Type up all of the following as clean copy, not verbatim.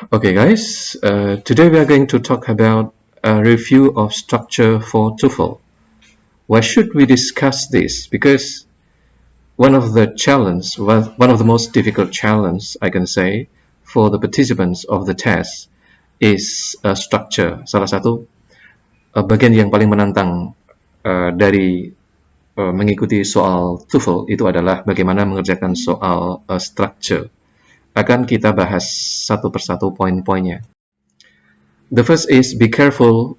Okay, guys, today we are going to talk about a review of structure for TOEFL. Why should we discuss this? Because one of the most difficult challenge I can say for the participants of the test is structure. Salah satu bagian yang paling menantang dari mengikuti soal TOEFL itu adalah bagaimana mengerjakan soal structure. Akan kita bahas satu persatu poin-poinnya. The first is be careful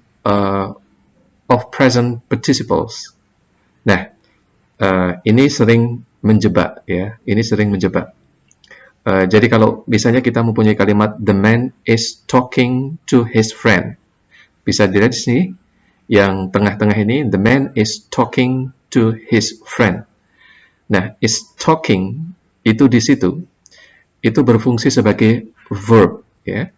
of present participles. Nah, ini sering menjebak ya. Ini sering menjebak. Jadi kalau misalnya kita mempunyai kalimat the man is talking to his friend, bisa dilihat di sini yang tengah-tengah ini the man is talking to his friend. Nah, is talking itu di situ itu berfungsi sebagai verb ya.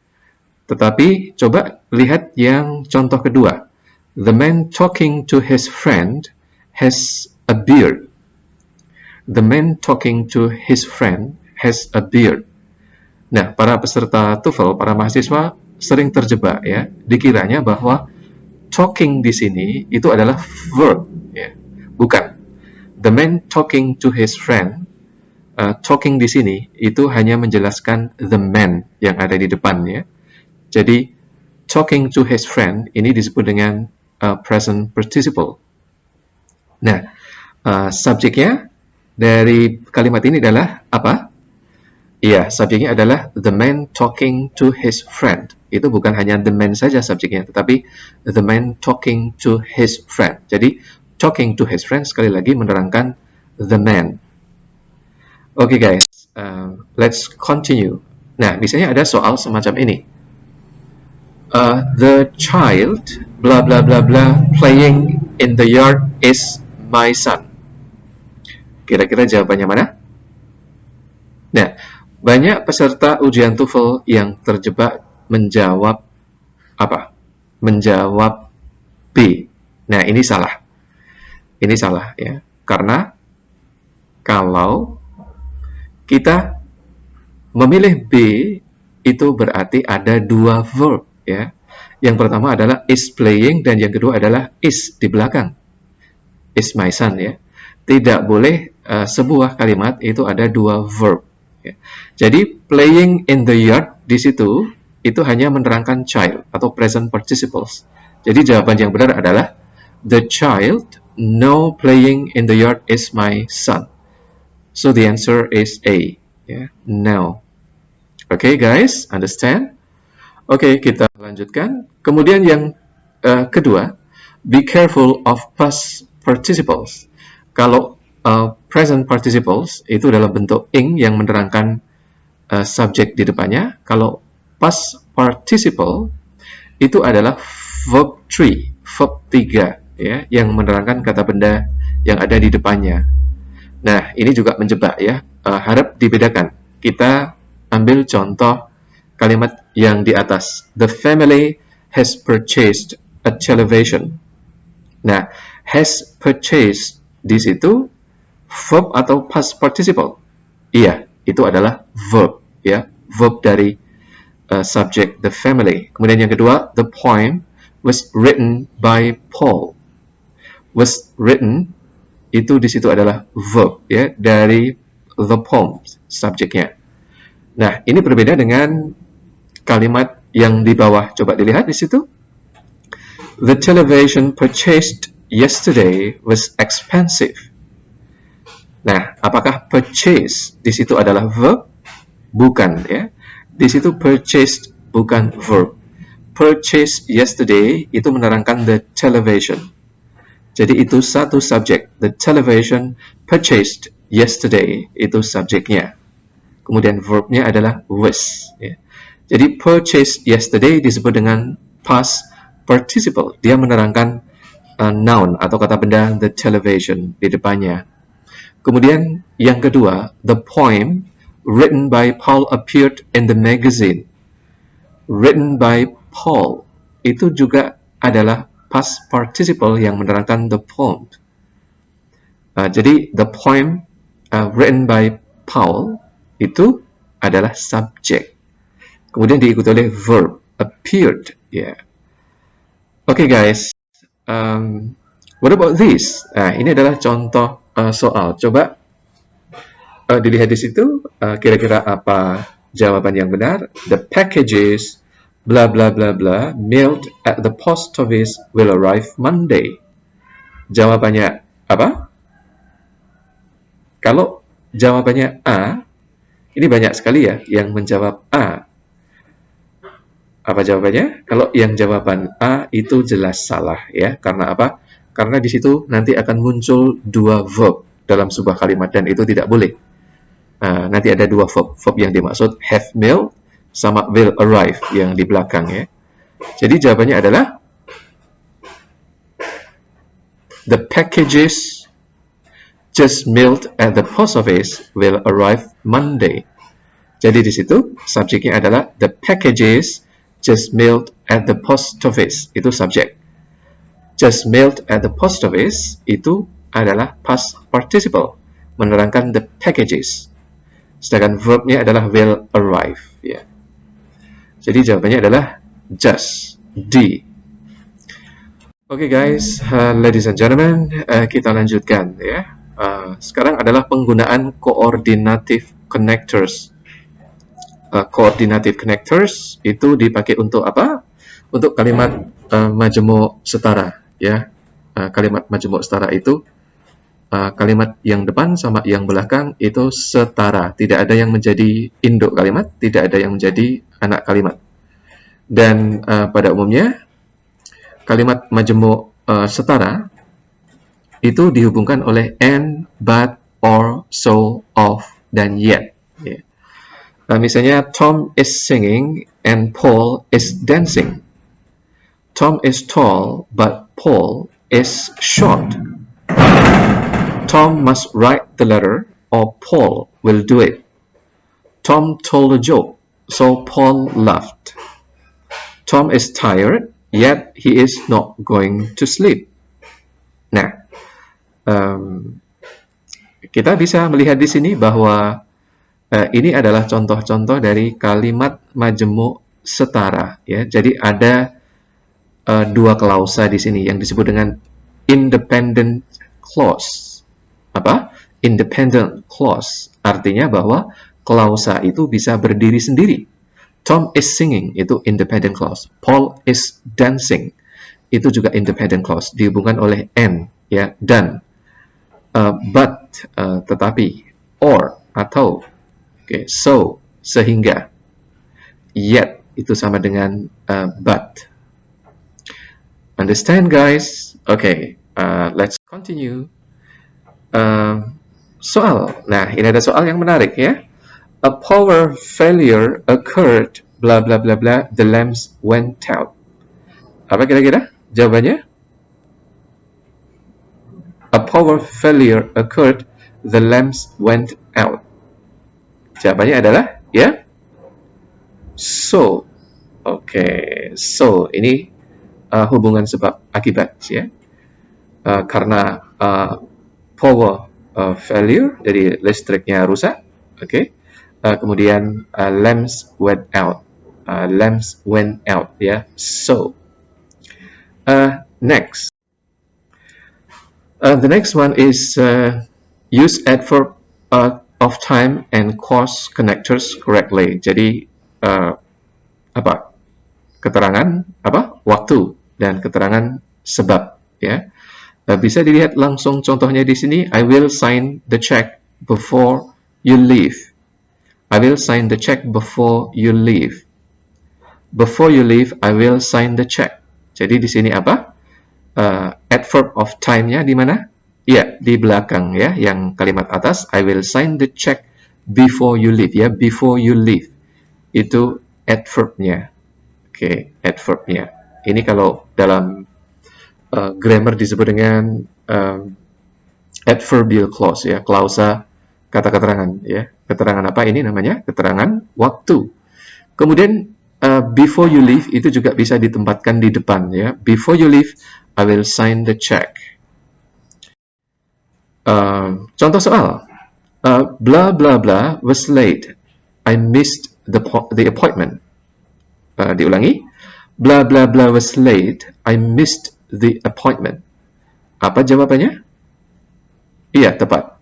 Tetapi coba lihat yang contoh kedua. The man talking to his friend has a beard. The man talking to his friend has a beard. Nah, para peserta TOEFL, para mahasiswa sering terjebak ya, dikiranya bahwa talking di sini itu adalah verb ya. Bukan. The man talking to his friend, talking di sini itu hanya menjelaskan the man yang ada di depan ya. Jadi talking to his friend ini disebut dengan present participle. Nah, subjeknya dari kalimat ini adalah apa? Iya, subjeknya adalah the man talking to his friend. Itu bukan hanya the man saja subjeknya, tetapi the man talking to his friend. Jadi talking to his friend sekali lagi menerangkan the man. Okay guys, let's continue. Nah, misalnya ada soal semacam ini. The child blah blah blah blah playing in the yard is my son. Kira-kira jawabannya mana? Nah, banyak peserta ujian TOEFL yang terjebak menjawab apa? Menjawab B. Nah, ini salah. Ini salah ya. Karena kalau kita memilih B itu berarti ada dua verb ya. Yang pertama adalah is playing dan yang kedua adalah is di belakang. Is my son ya. Tidak boleh sebuah kalimat itu ada dua verb ya. Jadi playing in the yard di situ itu hanya menerangkan child atau present participles. Jadi jawaban yang benar adalah the child no playing in the yard is my son. So the answer is A ya. No. Okay guys, understand? Oke, kita lanjutkan. Kemudian yang kedua, be careful of past participles. Kalau present participles itu dalam bentuk ing yang menerangkan subjek di depannya. Kalau past participle itu adalah verb 3, verb 3 ya, yang menerangkan kata benda yang ada di depannya. Nah, ini juga menjebak ya. Harap dibedakan. Kita ambil contoh kalimat yang di atas. The family has purchased a television. Nah, has purchased di situ verb atau past participle? Iya, itu adalah verb ya, verb dari subject the family. Kemudian yang kedua, the poem was written by Paul. Was written itu di situ adalah verb ya dari the poem subjeknya. Nah, ini berbeda dengan kalimat yang di bawah. Coba dilihat di situ. The television purchased yesterday was expensive. Nah, apakah purchase di situ adalah verb? Bukan ya. Di situ purchased bukan verb. Purchase yesterday itu menerangkan the television. Jadi itu satu subjek. The television purchased yesterday itu subjeknya. Kemudian verbnya adalah was. Ya. Jadi purchased yesterday disebut dengan past participle. Dia menerangkan noun atau kata benda the television di depannya. Kemudian yang kedua, the poem written by Paul appeared in the magazine. Written by Paul itu juga adalah past participle yang menerangkan the poem. Jadi the poem written by Paul itu adalah subjek. kemudian diikuti oleh verb appeared. Ya. Oke guys, what about this? Nah, ini adalah contoh soal. Coba dilihat di situ, kira-kira apa jawaban yang benar? The packages blah blah blah blah mailed at the post office will arrive Monday. Jawabannya apa? Kalau jawabannya A, ini banyak sekali ya yang menjawab A. Apa jawabannya? Kalau yang jawaban A itu jelas salah ya. Karena apa? Karena di situ nanti akan muncul dua verb dalam sebuah kalimat dan itu tidak boleh. Nanti ada dua verb yang dimaksud, have mailed sama will arrive yang di belakang ya. Jadi jawabannya adalah the packages just mailed at the post office will arrive Monday. Jadi di situ subjeknya adalah the packages just mailed at the post office, itu subjek. Just mailed at the post office itu adalah past participle, menerangkan the packages. Sedangkan verbnya adalah will arrive. Ya. Jadi jawabannya adalah just, D. Oke guys, ladies and gentlemen, kita lanjutkan ya. Sekarang adalah penggunaan coordinative connectors. Coordinative connectors itu dipakai untuk apa? Untuk kalimat majemuk setara ya. Kalimat majemuk setara itu kalimat yang depan sama yang belakang itu setara, tidak ada yang menjadi induk kalimat, tidak ada yang menjadi anak kalimat. Dan pada umumnya kalimat majemuk setara itu dihubungkan oleh and, but, or, so, of, dan yet. Yeah. Misalnya Tom is singing and Paul is dancing. Tom is tall but Paul is short. Tom must write the letter or Paul will do it. Tom told a joke, so Paul laughed. Tom is tired, yet he is not going to sleep. Nah, kita bisa melihat di sini bahwa ini adalah contoh-contoh dari kalimat majemuk setara. Ya, jadi ada dua klausa di sini yang disebut dengan independent clause. Apa? Independent clause artinya bahwa klausa itu bisa berdiri sendiri. Tom is singing itu independent clause. Paul is dancing itu juga independent clause dihubungkan oleh and ya, dan but tetapi, or atau, okay, so sehingga, yet itu sama dengan but. Understand guys? Okay, let's continue. Soal. Nah, ini ada soal yang menarik ya. A power failure occurred, bla bla bla bla, the lamps went out. Apa kira-kira jawabannya? A power failure occurred, the lamps went out. Jawabannya adalah ya, so. Oke, so ini hubungan sebab akibat ya. Karena power failure, jadi listriknya rusak. Oke. Kemudian lamps went out. Lamps went out ya. So next. The next one is use adverb of time and cause connectors correctly. Jadi apa? Keterangan apa? Waktu dan keterangan sebab ya. Bisa dilihat langsung contohnya di sini. I will sign the check before you leave. I will sign the check before you leave. Before you leave, I will sign the check. Jadi di sini apa? Adverb of time-nya di mana? Ya, di belakang ya, yang kalimat atas. I will sign the check before you leave ya. Before you leave itu adverb-nya. Oke, adverb-nya. Ini kalau dalam grammar disebut dengan adverbial clause ya, klausa kata keterangan ya. Keterangan apa ini namanya? Keterangan waktu. Kemudian before you leave itu juga bisa ditempatkan di depan ya. Before you leave, I will sign the check. Contoh soal. Blah blah blah was late. I missed the appointment. Diulangi. Blah blah blah was late. I missed the appointment. Apa jawabannya? Iya, tepat.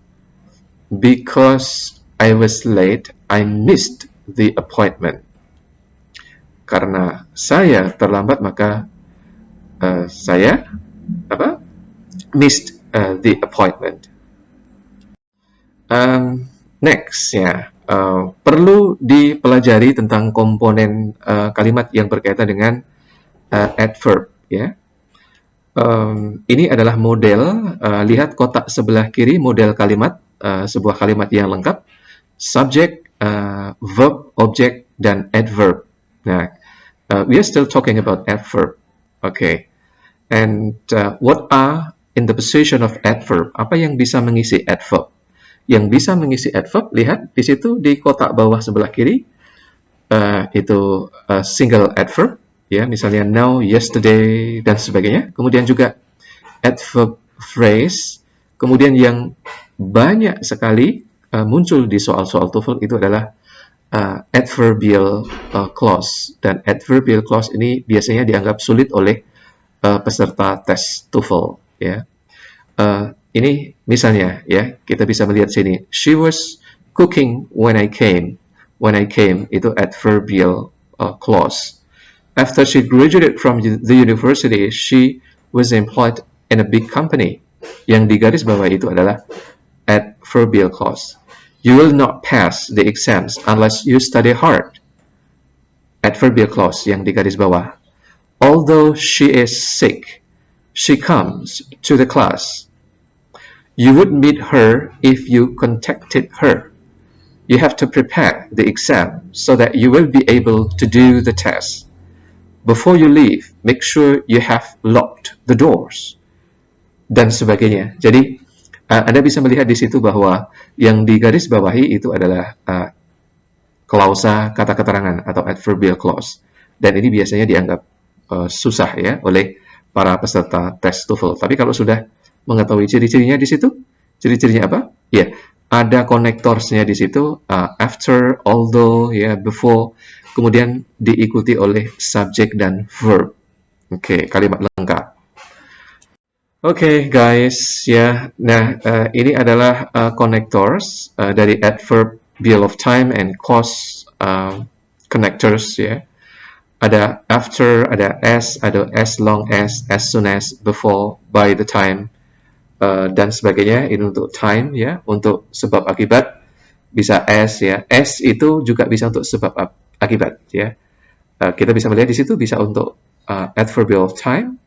Because I was late, I missed the appointment. Karena saya terlambat, maka saya missed the appointment. Next, ya, perlu dipelajari tentang komponen kalimat yang berkaitan dengan adverb, ya. Ini adalah model, lihat kotak sebelah kiri, model kalimat, sebuah kalimat yang lengkap, subject, verb, object, dan adverb. Nah, we are still talking about adverb. Okay. And what are in the position of adverb? Apa yang bisa mengisi adverb? Yang bisa mengisi adverb, lihat di situ di kotak bawah sebelah kiri, itu single adverb, ya, misalnya now, yesterday, dan sebagainya. Kemudian juga adverb phrase. Kemudian yang banyak sekali muncul di soal-soal TOEFL itu adalah adverbial clause. Dan adverbial clause ini biasanya dianggap sulit oleh peserta tes TOEFL, ya. Ini misalnya, ya, kita bisa melihat sini. She was cooking when I came. When I came itu adverbial clause. After she graduated from the university, she was employed in a big company. Yang digaris bawah itu adalah adverbial clause. You will not pass the exams unless you study hard. Adverbial clause yang digaris bawah. Although she is sick, she comes to the class. You would meet her if you contacted her. You have to prepare the exam so that you will be able to do the test. Before you leave, make sure you have locked the doors. Dan sebagainya. Jadi, Anda bisa melihat di situ bahwa yang digaris bawahi itu adalah klausa kata keterangan atau adverbial clause. Dan ini biasanya dianggap susah, ya, oleh para peserta tes TOEFL. Tapi kalau sudah mengetahui ciri-cirinya di situ, ciri-cirinya apa? Ya, ada connectorsnya di situ, after, although, ya, before, kemudian diikuti oleh subject dan verb. Oke, kalimat lengkap. Oke, guys, ya. Nah, ini adalah connectors dari adverbial of time and cause connectors, ya. Ada after, ada as long as soon as, before, by the time, dan sebagainya. Ini untuk time, ya, untuk sebab akibat bisa as, ya. As itu juga bisa untuk sebab akibat, ya. Kita bisa melihat di situ bisa untuk adverbial of time,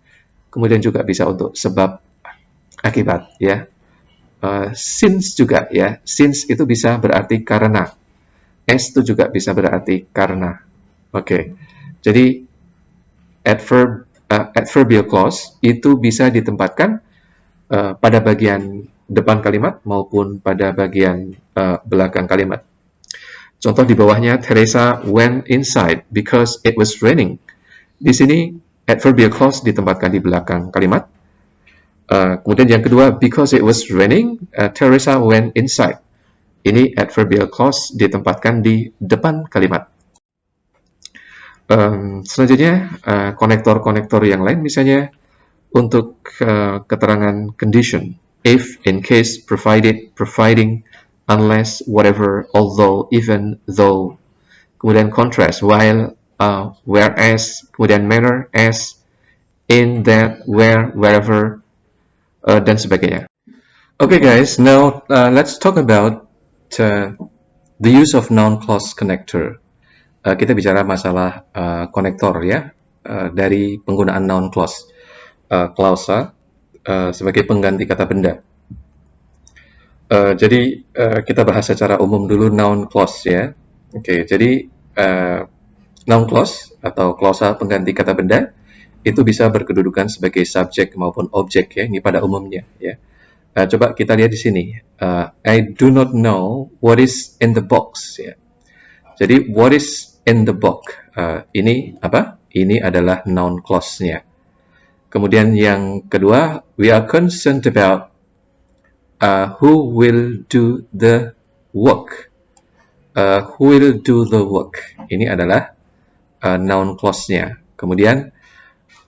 kemudian juga bisa untuk sebab akibat, ya. Since juga, ya. Since itu bisa berarti karena. As itu juga bisa berarti karena. Oke. Jadi adverbial clause itu bisa ditempatkan pada bagian depan kalimat maupun pada bagian belakang kalimat. Contoh di bawahnya, Teresa went inside because it was raining. Di sini adverbial clause ditempatkan di belakang kalimat. Kemudian yang kedua, because it was raining, Teresa went inside. Ini adverbial clause ditempatkan di depan kalimat. Selanjutnya, konektor-konektor yang lain, misalnya untuk keterangan condition, if, in case, provided, providing, unless, whatever, although, even, though. Kemudian contrast, while, whereas, kemudian manner, as, in, that, where, wherever, dan sebagainya. Okay, guys, now let's talk about the use of noun clause connector. Kita bicara masalah konektor, ya, dari penggunaan noun clause. Klausa sebagai pengganti kata benda. Jadi kita bahas secara umum dulu noun clause, ya. Oke, jadi noun clause atau klausa pengganti kata benda itu bisa berkedudukan sebagai subjek maupun objek, ya. Ini pada umumnya, ya. Coba kita lihat di sini. I do not know what is in the box, ya. Jadi what is in the box ini apa? Ini adalah noun clause-nya. Kemudian yang kedua, we are concerned about who will do the work. Who will do the work? Ini adalah noun clause-nya. Kemudian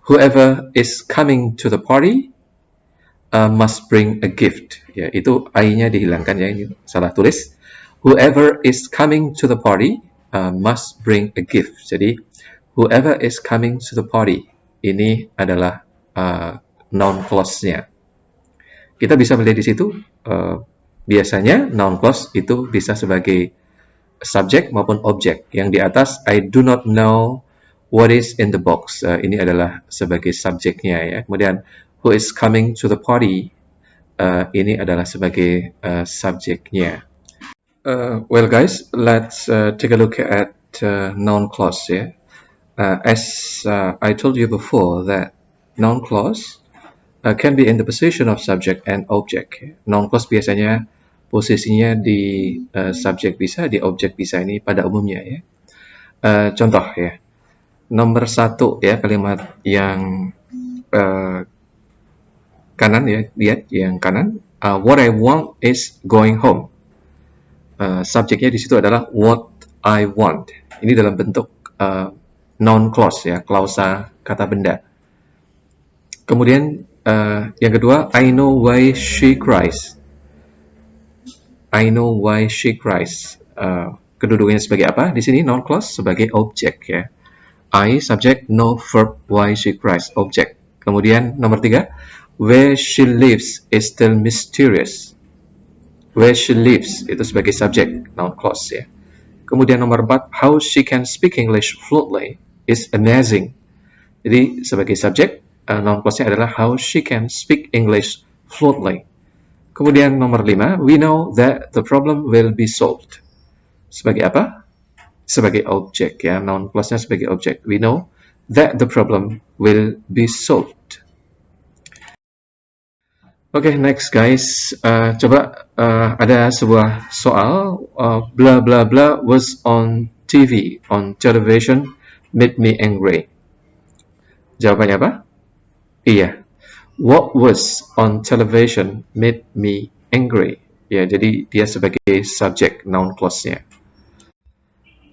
whoever is coming to the party must bring a gift. Ya, itu I-nya dihilangkan ya, ini salah tulis. Whoever is coming to the party must bring a gift. Jadi whoever is coming to the party ini adalah noun clause-nya. Kita bisa melihat di situ biasanya noun clause itu bisa sebagai subjek maupun objek. Yang di atas I do not know what is in the box. Ini adalah sebagai subjeknya ya. Kemudian who is coming to the party ini adalah sebagai subjeknya. Well guys, let's take a look at noun clause ya. As I told you before that noun clause can be in the position of subject and object. Noun clause biasanya posisinya di subjek bisa, di objek bisa, ini pada umumnya ya. Contoh ya, nomor 1 ya, kalimat yang kanan ya, lihat yang kanan. What I want is going home. Subjeknya di situ adalah what I want. Ini dalam bentuk noun clause ya, klausa kata benda. Kemudian yang kedua, I know why she cries. I know why she cries. Kedudukannya sebagai apa? Di sini noun clause sebagai objek ya. I subject, know verb, why she cries objek. Kemudian nomor 3, where she lives is still mysterious. Where she lives itu sebagai subjek, noun clause ya. Kemudian nomor 4, how she can speak English fluently is amazing. Jadi sebagai subjek, noun clause-nya adalah how she can speak English fluently. Kemudian nomor 5, we know that the problem will be solved. Sebagai apa? Sebagai objek ya, noun clause-nya sebagai objek. We know that the problem will be solved. Oke, next guys. Coba ada sebuah soal. Blah blah blah was on TV, on television, made me angry. Jawabannya apa? Iya. What was on television made me angry. Ya, jadi dia sebagai subjek noun clause-nya.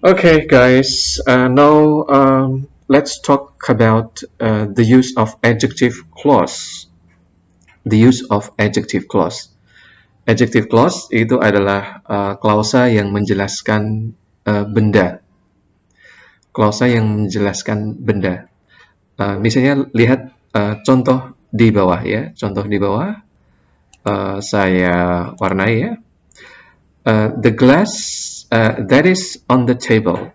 Okay, guys. Now let's talk about the use of adjective clause. The use of adjective clause. Adjective clause itu adalah klausa yang menjelaskan benda. Klausa yang menjelaskan benda. Misalnya lihat contoh di bawah ya. Contoh di bawah saya warnai ya. The glass that is on the table.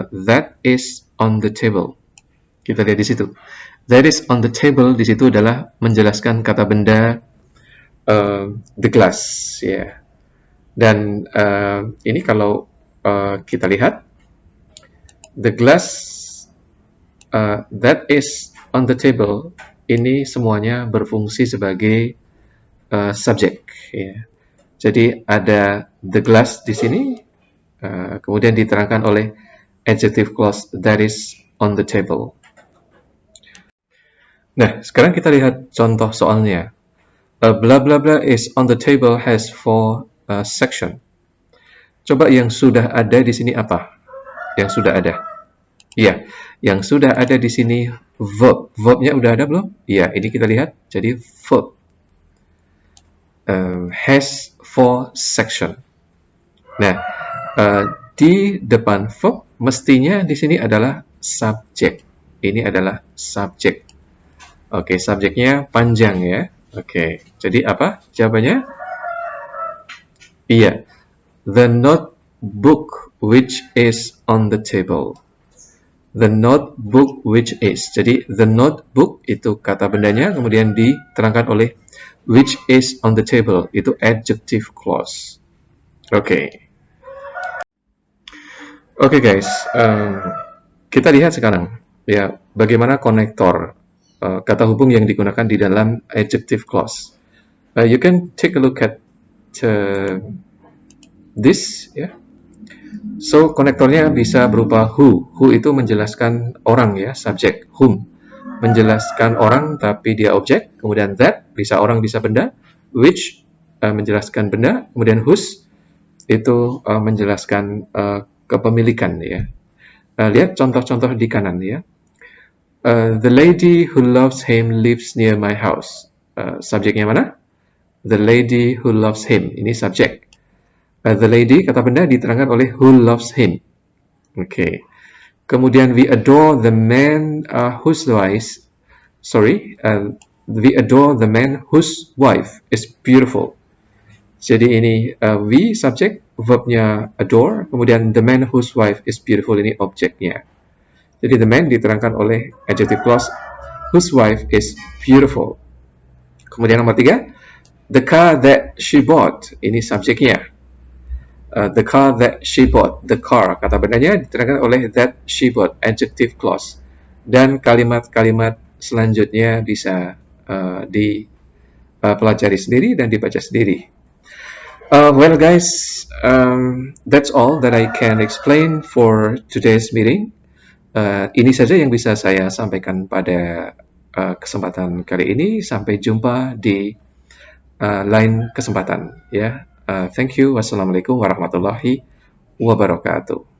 That is on the table. Kita lihat di situ. That is on the table di situ adalah menjelaskan kata benda the glass ya. Dan ini kalau kita lihat the glass that is on the table ini semuanya berfungsi sebagai subjek ya. Jadi ada the glass di sini kemudian diterangkan oleh adjective clause that is on the table. Nah, sekarang kita lihat contoh soalnya. Blah blah blah is on the table has 4 section. Coba yang sudah ada di sini apa? Yang sudah ada. Iya, yang sudah ada di sini verb. Verbnya udah ada belum? Iya, ini kita lihat. Jadi verb has 4 section. Nah, di depan verb mestinya di sini adalah subjek. Ini adalah subjek. Oke, subjeknya panjang ya. Oke, jadi apa jawabannya? Iya, the notebook which is on the table. The notebook which is. Jadi the notebook itu kata bendanya, kemudian diterangkan oleh which is on the table. Itu adjective clause. Oke. Oke guys, kita lihat sekarang ya bagaimana konektor kata hubung yang digunakan di dalam adjective clause. You can take a look at this ya. So konektornya bisa berupa who. Who itu menjelaskan orang ya, subjek. Whom menjelaskan orang tapi dia objek. Kemudian that bisa orang bisa benda. Which menjelaskan benda. Kemudian whose itu menjelaskan kepemilikan ya. Lihat contoh-contoh di kanan ya. The lady who loves him lives near my house. Subjeknya mana? The lady who loves him. Ini subjek. The lady, kata benda, diterangkan oleh who loves him. Oke. Kemudian we adore the man whose wife, we adore the man whose wife is beautiful. Jadi ini we subjek, verbnya adore, kemudian the man whose wife is beautiful ini objeknya. Jadi the man diterangkan oleh adjective clause whose wife is beautiful. Kemudian nomor 3, the car that she bought, ini subjeknya. The car that she bought, the car, kata bendanya diterangkan oleh that she bought, adjective clause. Dan kalimat-kalimat selanjutnya bisa dipelajari sendiri dan dibaca sendiri. Well guys, that's all that I can explain for today's meeting. Ini saja yang bisa saya sampaikan pada kesempatan kali ini. Sampai jumpa di lain kesempatan ya. Thank you. Wassalamualaikum warahmatullahi wabarakatuh.